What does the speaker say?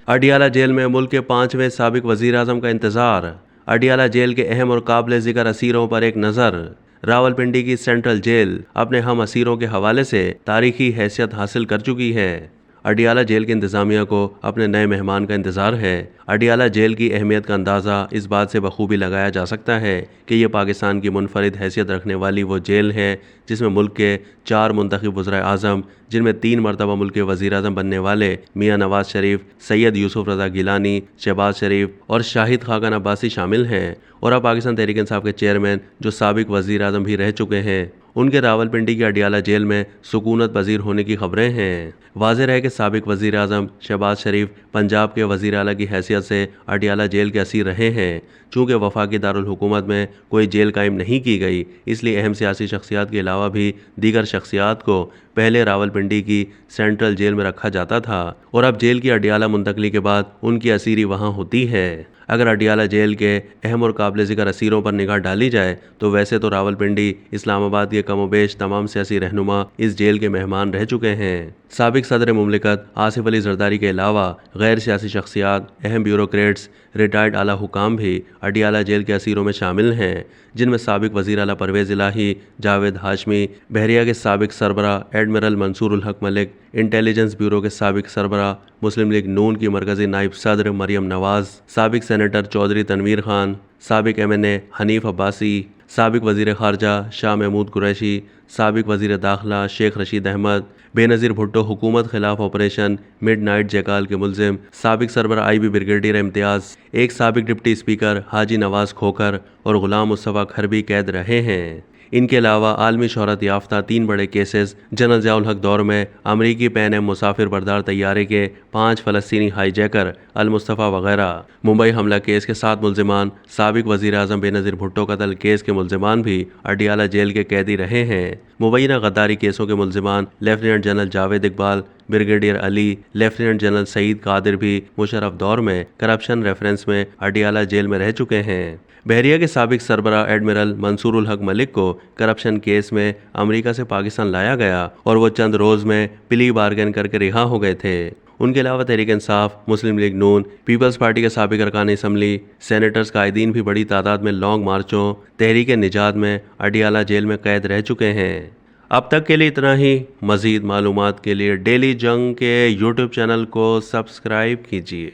Adiala jail में मुल्क के 5वें साबिक वजीर आजम का इंतजार। अडियाला जेल के अहम और काबिल जिक्र असीरों पर एक नज़र। रावलपिंडी की सेंट्रल जेल अपने हम असीरों के हवाले से तारीखी हैसियत हासिल कर चुकी है। अडियाला जेल की इंतज़ामिया को अपने नए मेहमान का इंतज़ार है। अडियाला जेल की अहमियत का अंदाज़ा इस बात से बखूबी लगाया जा सकता है कि यह पाकिस्तान की मुनफरिद हैसियत रखने वाली वो जेल है जिसमें मुल्क के 4 मुंतखब वज़ीर आज़म, जिनमें 3 मरतबा मुल्क के वज़ीर आज़म बनने वाले मियाँ नवाज शरीफ, सैयद यूसुफ रज़ा गिलानी, शहबाज शरीफ और शाहिद खाकन अब्बासी शामिल हैं। और अब पाकिस्तान तहरीक इंसाफ के चेयरमैन जो साबिक वज़ीर आज़म भी रह चुके हैं, उनके रावलपिंडी की अडियाला जेल में सुकूनत पजीर होने की खबरें हैं। वाज़ेह है कि साबिक वज़ीर आज़म शहबाज शरीफ पंजाब के वज़ीर आला की हैसियत से अडियाला जेल के असीर रहे हैं। चूँकि वफाकी दारुल हुकूमत में कोई जेल कायम नहीं की गई, इसलिए अहम सियासी शख्सियात के अलावा भी दीगर शख्सियात को पहले रावलपिंडी की सेंट्रल जेल में रखा जाता था और अब जेल की अडियाला मुंतकली के बाद उनकी असीरी वहाँ होती है। अगर अडियाला जेल के अहम और काबिल ज़िक्र असीरों पर निगाह डाली जाए तो वैसे तो रावलपिंडी, इस्लामाबाद के कमोबेश तमाम सियासी रहनुमा इस जेल के मेहमान रह चुके हैं। साबिक सदर मुमलिकत आसिफ अली जरदारी के अलावा गैर सियासी शख्सियात, अहम ब्यूरोक्रेट्स, रिटायर्ड आला हुकाम भी अडियाला जेल के असीरों में शामिल हैं, जिनमें साबिक वज़ीर आला परवेज़ इलाही, जावेद हाशमी, बहरिया के साबिक सरबरा admiral Mansoor ul Haq Malik, intelligence bureau के साबिक सरबरा, मुस्लिम लीग नून की मरकज़ी नायब सदर मरियम नवाज़, साबिक सेनेटर चौधरी तनवीर खान, साबिक MNA हनीफ अब्बासी, साबिक वज़ीर ख़ारजा शाह महमूद कुरैशी, साबिक वज़ीर दाखिला शेख रशीद अहमद, बेनज़ीर भुट्टो हुकूमत खिलाफ ऑपरेशन मिडनाइट जयकाल के मुलजिम, साबिक सरबरा IB ब्रिगेडियर इम्तियाज़, एक साबिक डिप्टी स्पीकर हाजी नवाज़ खोखर और ग़ुलाम मुस्तफ़ा खरबी कैद रहे हैं। इनके अलावा आलमी शोहरत याफ्ता 3 बड़े केसेस, जनरल ज़िया उल हक दौर में अमरीकी पैन एम मुसाफिर बरदार तैयारे के 5 फ़लस्तीनी हाईजैकर अल मुस्तफ़ा वगैरह, मुंबई हमला केस के 7 मुलजिमान, साबिक वज़ीर आज़म बेनज़ीर भुट्टो कत्ल केस के मुलजिमान भी अडियाला जेल के कैदी रहे हैं। मुबैना गद्दारी केसों के मुलजिमान lieutenant general Javed Iqbal, brigadier Ali, lieutenant general Saeed Qadir भी मुशर्रफ दौर में करप्शन रेफरेंस में अडियाला जेल में रह चुके हैं। बहरिया के साबिक सरबरा एडमिरल मंसूर उल हक मलिक को करप्शन केस में अमेरिका से पाकिस्तान लाया गया और वो चंद रोज़ में प्ली बार्गेन करके रिहा हो गए थे। उनके अलावा तहरीक इंसाफ, मुस्लिम लीग नून, पीपल्स पार्टी के साबिक अरकान असम्बली, सेनेटर्स कायदीन भी बड़ी तादाद में लॉन्ग मार्चों, तहरीक निजात में अडियाला जेल में कैद रह चुके हैं। अब तक के लिए इतना ही। मज़ीद मालूमात के लिए डेली जंग के YouTube चैनल को सब्सक्राइब कीजिए।